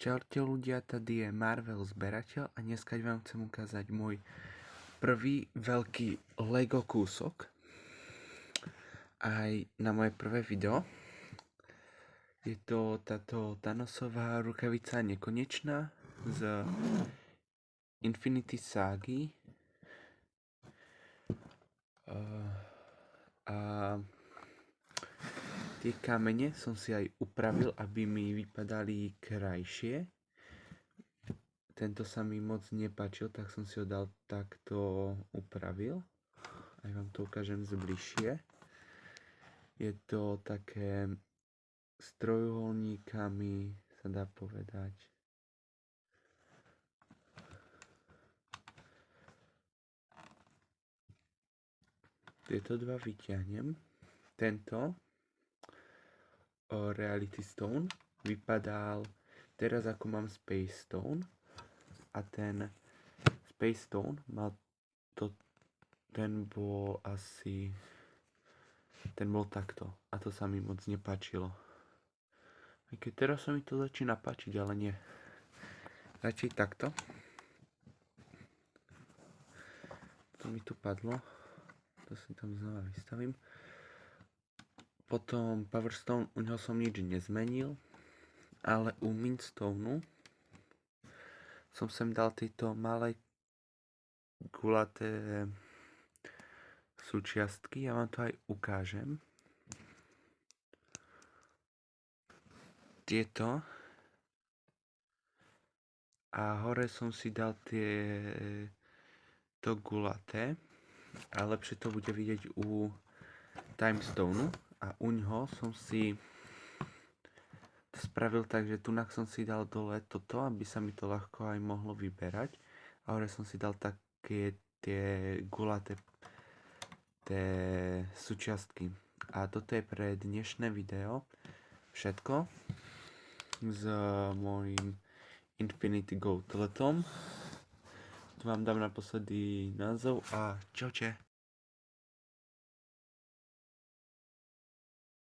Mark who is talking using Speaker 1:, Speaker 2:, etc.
Speaker 1: Čaute ľudia, tady je Marvel zberateľ a dneska vám chcem ukázať môj prvý veľký Lego kúsok. Aj na moje prvé video. Je to táto Thanosová rukavica nekonečná z Infinity Ságy. A tie kamene som si aj upravil, aby mi vypadali krajšie. Tento sa mi moc nepáčil, tak som si ho dal takto upravil. Aj vám to ukážem zbližšie. Je to také s trojuholníkami, sa dá povedať. Tieto dva vyťahnem. Tento Reality Stone vypadal teraz ako mám Space Stone a ten Space Stone mal to, ten bol takto a to sa mi moc nepáčilo. Aj keď teraz sa mi to začína páčiť, ale nie. Radšej takto. To mi tu padlo. To si tam znova vystavím. Potom Power Stone, u neho som nič nezmenil, ale u Mint Stoneu som sem dal tieto malé gulaté súčiastky, ja vám to aj ukážem. Tieto. A hore som si dal to gulaté, a lepšie to bude vidieť u Time Stoneu. A u ňoho som si to spravil tak, že tunak som si dal dole toto, aby sa mi to ľahko aj mohlo vyberať. A hore som si dal také tie gulaté súčiastky. A toto je pre dnešné video všetko s môjim Infinity Gauntletom. Tu vám dám naposledy názov a čaute.